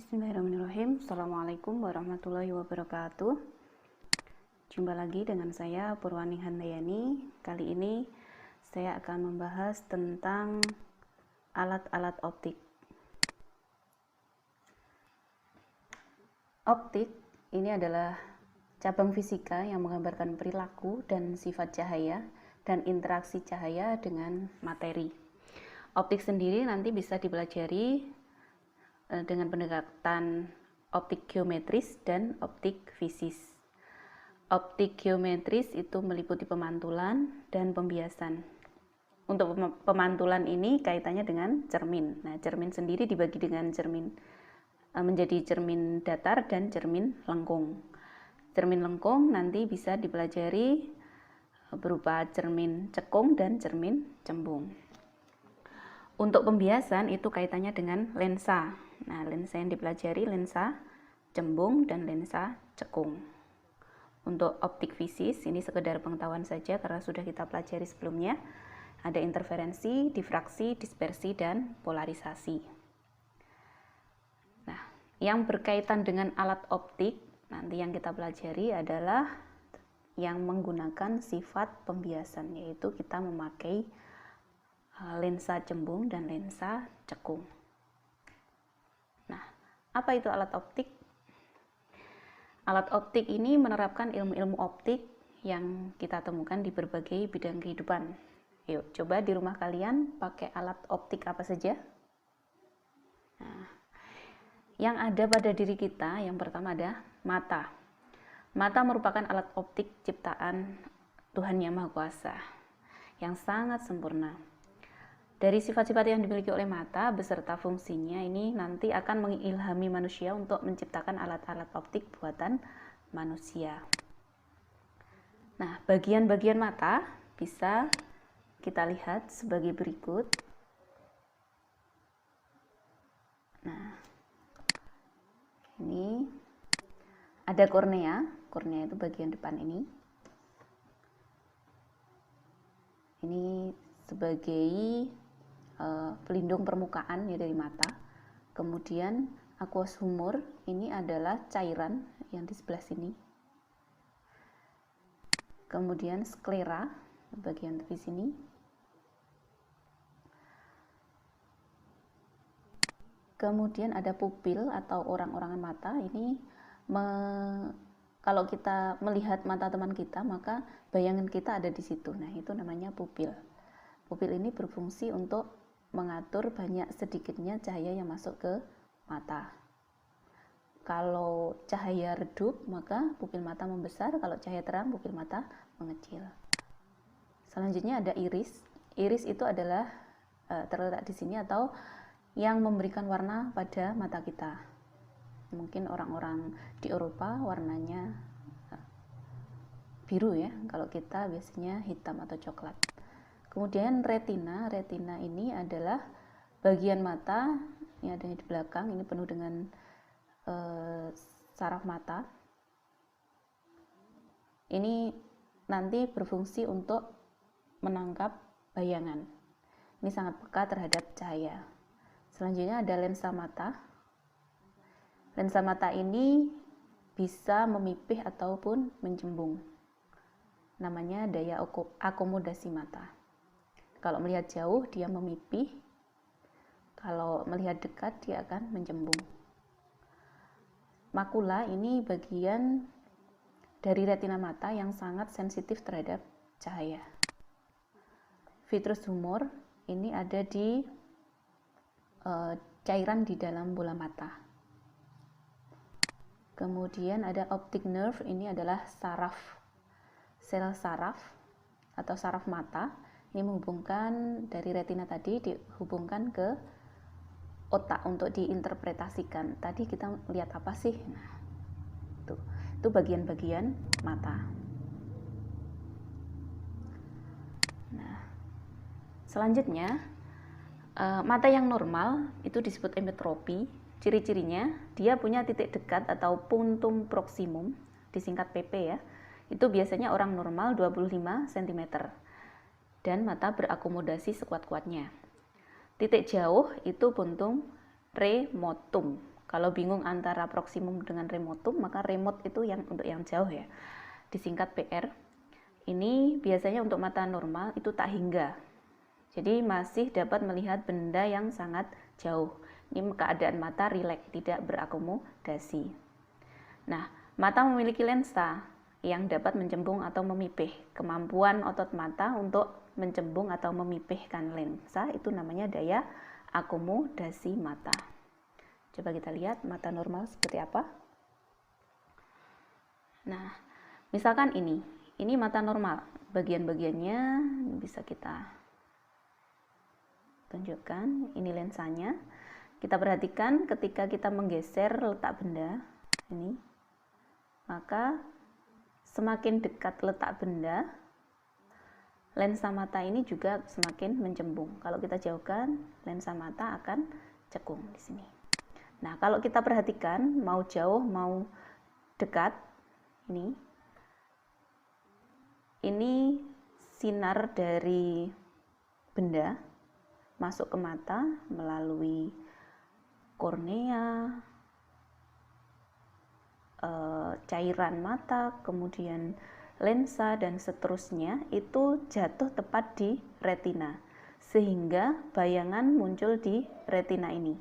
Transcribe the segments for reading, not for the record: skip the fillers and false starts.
Bismillahirrahmanirrahim. Assalamualaikum warahmatullahi wabarakatuh. Jumpa lagi dengan saya Purwani Handayani. Kali ini saya akan membahas tentang alat-alat optik. Optik ini adalah cabang fisika yang menggambarkan perilaku dan sifat cahaya dan interaksi cahaya dengan materi. Optik sendiri nanti bisa dipelajari dengan pendekatan optik geometris dan optik fisis. Optik geometris itu meliputi pemantulan dan pembiasan. Untuk pemantulan ini kaitannya dengan cermin. Nah, cermin sendiri dibagi dengan cermin menjadi cermin datar dan cermin lengkung. Cermin lengkung nanti bisa dipelajari berupa cermin cekung dan cermin cembung. Untuk pembiasan itu kaitannya dengan lensa. Nah, lensa yang dipelajari lensa cembung dan lensa cekung. Untuk optik fisis ini sekedar pengetahuan saja karena sudah kita pelajari sebelumnya. Ada interferensi, difraksi, dispersi, dan polarisasi. Nah, yang berkaitan dengan alat optik nanti yang kita pelajari adalah yang menggunakan sifat pembiasan, yaitu kita memakai lensa cembung dan lensa cekung. Nah, apa itu alat optik? Alat optik ini menerapkan ilmu-ilmu optik yang kita temukan di berbagai bidang kehidupan. Yuk, coba di rumah kalian pakai alat optik apa saja? Nah, yang ada pada diri kita, yang pertama ada mata. Mata merupakan alat optik ciptaan Tuhan Yang Maha Kuasa yang sangat sempurna. Dari sifat-sifat yang dimiliki oleh mata beserta fungsinya ini nanti akan mengilhami manusia untuk menciptakan alat-alat optik buatan manusia. Nah, bagian-bagian mata bisa kita lihat sebagai berikut. Nah, ini ada kornea. Kornea itu bagian depan ini. Ini sebagai pelindung permukaan ya dari mata. Kemudian aqueous humor ini adalah cairan yang di sebelah sini. Kemudian sklera bagian di sini. Kemudian ada pupil atau orang-orangan mata. Ini kalau kita melihat mata teman kita maka bayangan kita ada di situ. Nah, itu namanya pupil. Pupil ini berfungsi untuk mengatur banyak sedikitnya cahaya yang masuk ke mata. Kalau cahaya redup, maka pupil mata membesar. Kalau cahaya terang, pupil mata mengecil. Selanjutnya ada iris. Iris itu adalah terletak di sini atau yang memberikan warna pada mata kita. Mungkin orang-orang di Eropa warnanya biru ya. Kalau kita biasanya hitam atau coklat. Kemudian retina. Retina ini adalah bagian mata yang ada di belakang. Ini penuh dengan saraf mata. Ini nanti berfungsi untuk menangkap bayangan. Ini sangat peka terhadap cahaya. Selanjutnya ada lensa mata. Lensa mata ini bisa memipih ataupun mencembung. Namanya daya akomodasi mata. Kalau melihat jauh dia memipih, kalau melihat dekat dia akan mencembung. Makula ini bagian dari retina mata yang sangat sensitif terhadap cahaya. Vitreous humor ini ada di cairan di dalam bola mata. Kemudian ada optic nerve, ini adalah saraf, sel saraf atau saraf mata. Ini menghubungkan dari retina tadi dihubungkan ke otak untuk diinterpretasikan. Tadi kita lihat apa sih? Nah, itu bagian-bagian mata. Nah, selanjutnya mata yang normal itu disebut emetropi. Ciri-cirinya dia punya titik dekat atau puntum proximum, disingkat PP ya. Itu biasanya orang normal 25 cm. Dan mata berakomodasi sekuat-kuatnya. Titik jauh itu puntum remotum. Kalau bingung antara proximum dengan remotum, maka remote itu yang untuk yang jauh ya, disingkat PR. Ini biasanya untuk mata normal itu tak hingga, jadi masih dapat melihat benda yang sangat jauh. Ini keadaan mata rileks, tidak berakomodasi. Nah, mata memiliki lensa yang dapat mencembung atau memipih. Kemampuan otot mata untuk mencembung atau memipihkan lensa itu namanya daya akomodasi mata. Coba kita lihat mata normal seperti apa. Nah, misalkan ini mata normal. Bagian-bagiannya bisa kita tunjukkan. Ini lensanya. Kita perhatikan ketika kita menggeser letak benda ini, maka semakin dekat letak benda, lensa mata ini juga semakin mencembung. Kalau kita jauhkan, lensa mata akan cekung di sini. Nah, kalau kita perhatikan, mau jauh mau dekat, ini sinar dari benda masuk ke mata melalui kornea, cairan mata, kemudian lensa dan seterusnya itu jatuh tepat di retina, sehingga bayangan muncul di retina ini.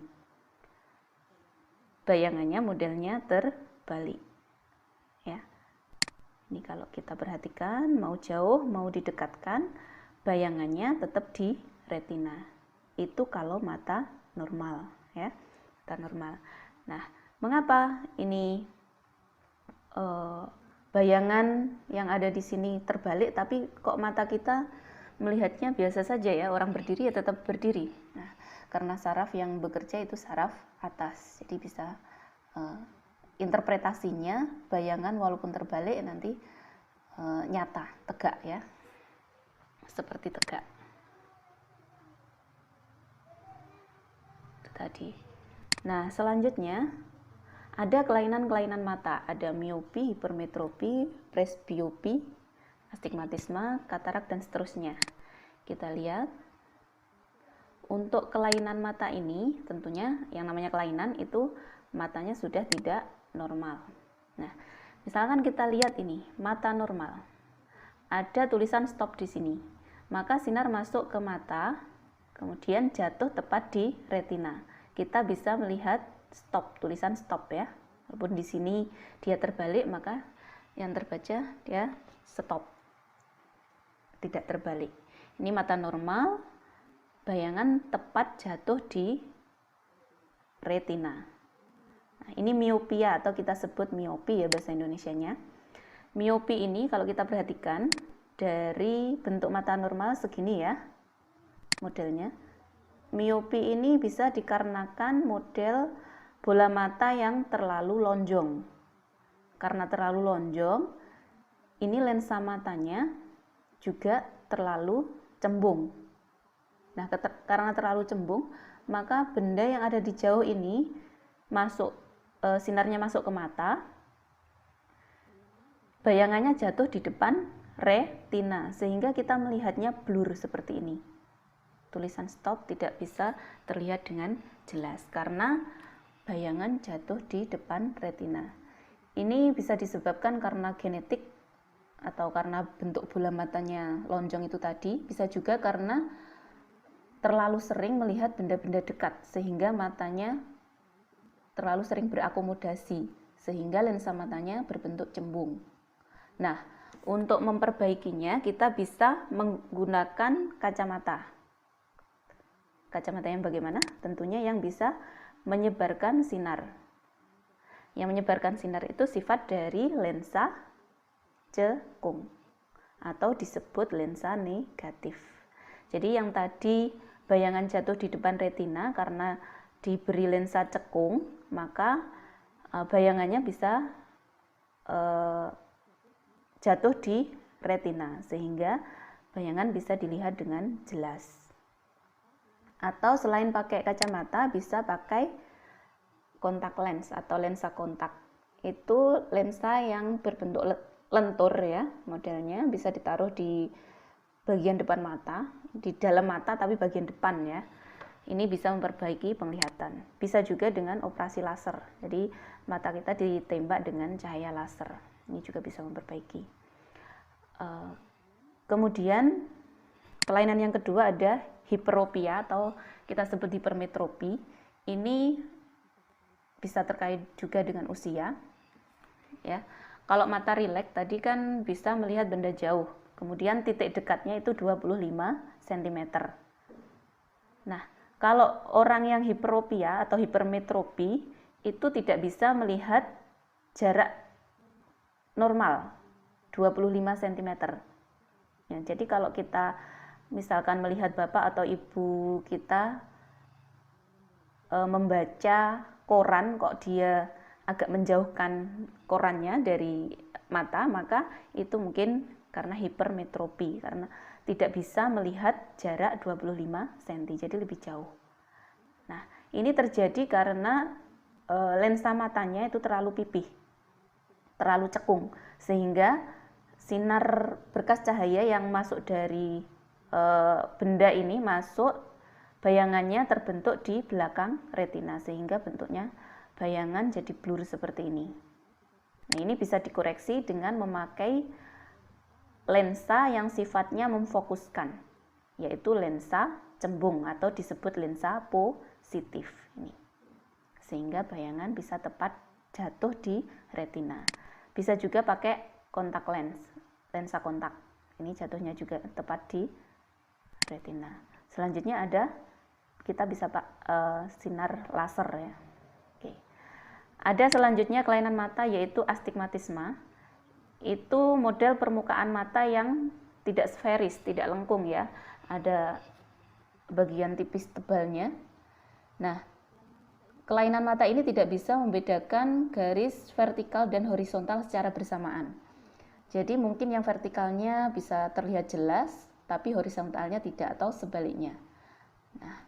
Bayangannya modelnya terbalik ya. Ini kalau kita perhatikan, mau jauh mau didekatkan, bayangannya tetap di retina. Itu kalau mata normal ya, mata normal. Nah, mengapa ini bayangan yang ada di sini terbalik, tapi kok mata kita melihatnya biasa saja ya, orang berdiri ya tetap berdiri. Nah, karena saraf yang bekerja itu saraf atas, jadi bisa interpretasinya bayangan walaupun terbalik nanti nyata, tegak ya, seperti tegak itu tadi. Nah, selanjutnya ada kelainan-kelainan mata, ada miopi, hipermetropi, presbiopi, astigmatisme, katarak dan seterusnya. Kita lihat untuk kelainan mata ini, tentunya yang namanya kelainan itu matanya sudah tidak normal. Nah, misalkan kita lihat ini mata normal, ada tulisan stop di sini, maka sinar masuk ke mata, kemudian jatuh tepat di retina. Kita bisa melihat stop, tulisan stop ya. Walaupun di sini dia terbalik, maka yang terbaca dia stop, tidak terbalik. Ini mata normal, bayangan tepat jatuh di retina. Nah, ini miopia atau kita sebut miopi ya bahasa Indonesianya. Miopi ini kalau kita perhatikan dari bentuk mata normal segini ya modelnya. Miopi ini bisa dikarenakan model bola mata yang terlalu lonjong. Karena terlalu lonjong, ini lensa matanya juga terlalu cembung. Nah, karena terlalu cembung, maka benda yang ada di jauh ini sinarnya masuk ke mata, bayangannya jatuh di depan retina, sehingga kita melihatnya blur seperti ini. Tulisan stop tidak bisa terlihat dengan jelas karena bayangan jatuh di depan retina. Ini bisa disebabkan karena genetik atau karena bentuk bola matanya lonjong itu tadi, bisa juga karena terlalu sering melihat benda-benda dekat sehingga matanya terlalu sering berakomodasi sehingga lensa matanya berbentuk cembung. Nah, untuk memperbaikinya kita bisa menggunakan kacamata. Kacamata yang bagaimana? Tentunya yang bisa menyebarkan sinar. Yang menyebarkan sinar itu sifat dari lensa cekung atau disebut lensa negatif. Jadi yang tadi bayangan jatuh di depan retina karena diberi lensa cekung, maka bayangannya bisa jatuh di retina sehingga bayangan bisa dilihat dengan jelas. Atau selain pakai kacamata bisa pakai kontak lens atau lensa kontak. Itu lensa yang berbentuk lentur ya, modelnya bisa ditaruh di bagian depan mata, di dalam mata tapi bagian depan ya. Ini bisa memperbaiki penglihatan. Bisa juga dengan operasi laser. Jadi mata kita ditembak dengan cahaya laser. Ini juga bisa memperbaiki. Kemudian kelainan yang kedua ada hiperopia atau kita sebut hipermetropi. Ini bisa terkait juga dengan usia. Ya. Kalau mata rileks tadi kan bisa melihat benda jauh. Kemudian titik dekatnya itu 25 cm. Nah, kalau orang yang hiperopia atau hipermetropi itu tidak bisa melihat jarak normal 25 cm. Ya, jadi kalau kita misalkan melihat bapak atau ibu kita membaca koran kok dia agak menjauhkan korannya dari mata, maka itu mungkin karena hipermetropi, karena tidak bisa melihat jarak 25 cm, jadi lebih jauh. Nah, ini terjadi karena lensa matanya itu terlalu pipih, terlalu cekung, sehingga sinar berkas cahaya yang masuk dari benda ini masuk, bayangannya terbentuk di belakang retina, sehingga bentuknya bayangan jadi blur seperti ini. Nah, ini bisa dikoreksi dengan memakai lensa yang sifatnya memfokuskan, yaitu lensa cembung atau disebut lensa positif ini. Sehingga bayangan bisa tepat jatuh di retina. Bisa juga pakai kontak lens, lensa kontak. Ini jatuhnya juga tepat di retina. Selanjutnya ada kita bisa sinar laser ya. Oke. Ada selanjutnya kelainan mata yaitu astigmatisme. Itu model permukaan mata yang tidak sferis, tidak lengkung ya. Ada bagian tipis tebalnya. Nah, kelainan mata ini tidak bisa membedakan garis vertikal dan horizontal secara bersamaan. Jadi mungkin yang vertikalnya bisa terlihat jelas, tapi horizontalnya tidak, atau sebaliknya. Nah,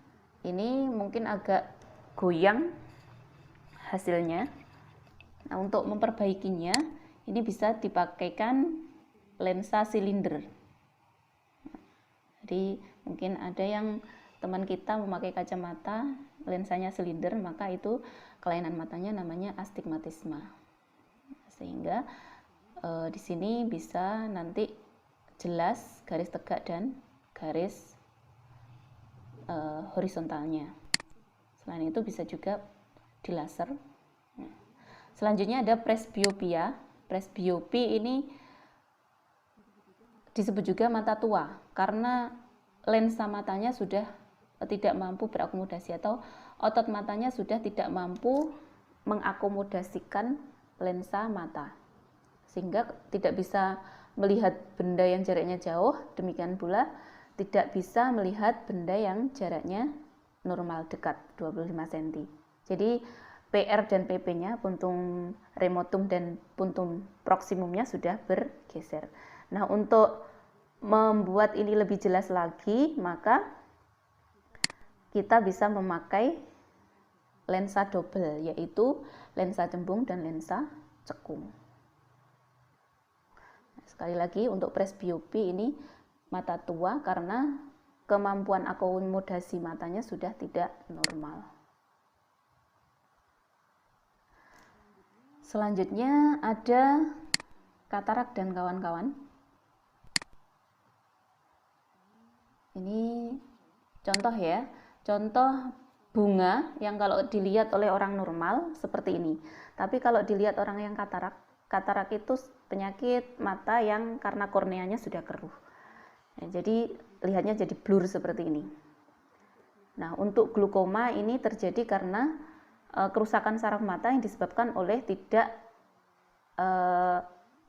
ini mungkin agak goyang hasilnya. Nah, untuk memperbaikinya, ini bisa dipakaikan lensa silinder. Jadi mungkin ada yang teman kita memakai kacamata, lensanya silinder, maka itu kelainan matanya namanya astigmatisme. Sehingga di sini bisa nanti jelas garis tegak dan garis horizontalnya. Selain itu bisa juga di laser. Selanjutnya ada presbiopia. Presbiopi ini disebut juga mata tua karena lensa matanya sudah tidak mampu berakomodasi, atau otot matanya sudah tidak mampu mengakomodasikan lensa mata, sehingga tidak bisa melihat benda yang jaraknya jauh, demikian pula tidak bisa melihat benda yang jaraknya normal dekat 25 cm. Jadi PR dan PP-nya, puntum remotum dan puntum proximumnya sudah bergeser. Nah, untuk membuat ini lebih jelas lagi, maka kita bisa memakai lensa double, yaitu lensa cembung dan lensa cekung. Sekali lagi, untuk presbiopi ini mata tua karena kemampuan akomodasi matanya sudah tidak normal. Selanjutnya ada katarak dan kawan-kawan. Ini contoh ya, contoh bunga yang kalau dilihat oleh orang normal seperti ini. Tapi kalau dilihat orang yang katarak, katarak itu penyakit mata yang karena korneanya sudah keruh. Ya, jadi lihatnya jadi blur seperti ini. Nah, untuk glukoma ini terjadi karena kerusakan saraf mata yang disebabkan oleh tidak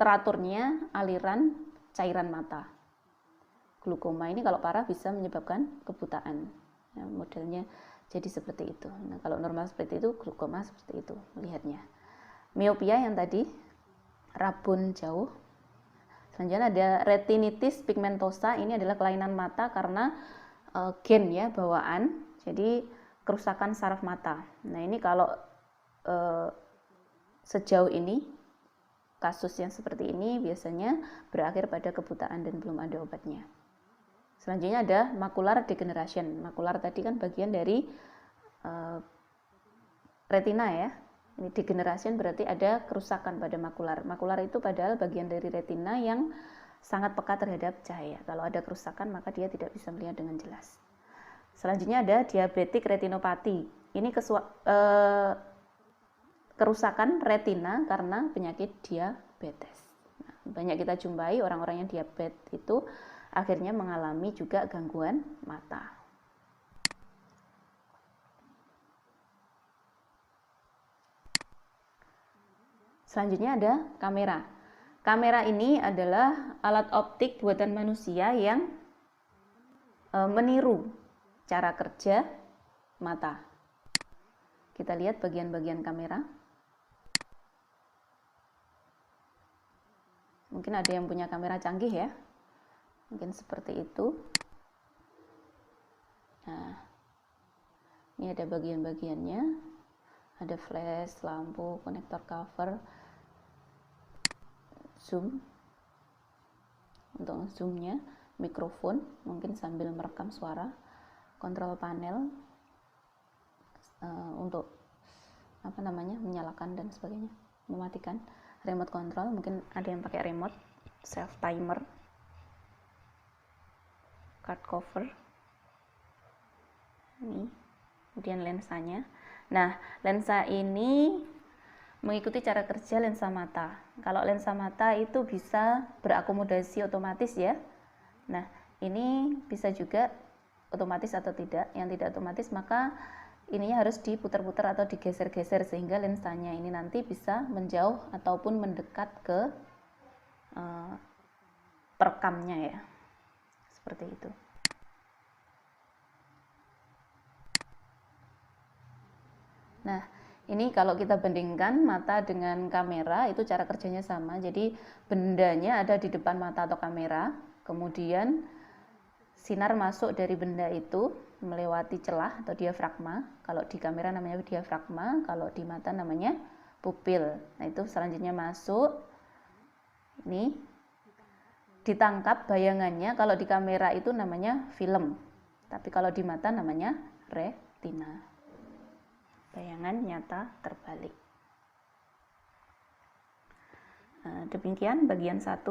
teraturnya aliran cairan mata. Glukoma ini kalau parah bisa menyebabkan kebutaan. Ya, modelnya jadi seperti itu. Nah, kalau normal seperti itu, glukoma seperti itu melihatnya. Miopia yang tadi, rabun jauh. Selanjutnya ada retinitis pigmentosa. Ini adalah kelainan mata karena gen ya, bawaan. Jadi kerusakan saraf mata. Nah, ini kalau sejauh ini kasus yang seperti ini biasanya berakhir pada kebutaan dan belum ada obatnya. Selanjutnya ada macular degeneration. Makular tadi kan bagian dari retina ya. Ini degeneration berarti ada kerusakan pada makular. Makular itu padahal bagian dari retina yang sangat peka terhadap cahaya. Kalau ada kerusakan maka dia tidak bisa melihat dengan jelas. Selanjutnya ada diabetic retinopathy. Ini kerusakan retina karena penyakit diabetes. Nah, banyak kita jumpai orang-orang yang diabetes itu akhirnya mengalami juga gangguan mata. Selanjutnya ada kamera. Kamera ini adalah alat optik buatan manusia yang meniru cara kerja mata. Kita lihat bagian-bagian kamera. Mungkin ada yang punya kamera canggih ya. Mungkin seperti itu. Nah, ini ada bagian-bagiannya. Ada flash, lampu, konektor cover, zoom, untuk zoomnya, mikrofon, mungkin sambil merekam suara, kontrol panel untuk menyalakan dan sebagainya, mematikan, remote control, mungkin ada yang pakai remote, self timer, card cover, ini, kemudian lensanya. Nah, lensa ini mengikuti cara kerja lensa mata. Kalau lensa mata itu bisa berakomodasi otomatis ya. Nah, ini bisa juga otomatis atau tidak. Yang tidak otomatis maka ininya harus diputar-putar atau digeser-geser sehingga lensanya ini nanti bisa menjauh ataupun mendekat ke perekamnya ya. Seperti itu. Nah, ini kalau kita bandingkan mata dengan kamera itu cara kerjanya sama. Jadi bendanya ada di depan mata atau kamera, kemudian sinar masuk dari benda itu melewati celah atau diafragma. Kalau di kamera namanya diafragma, kalau di mata namanya pupil. Nah, itu selanjutnya masuk. Ini ditangkap bayangannya, kalau di kamera itu namanya film. Tapi kalau di mata namanya retina. Bayangan nyata terbalik. Demikian bagian 1.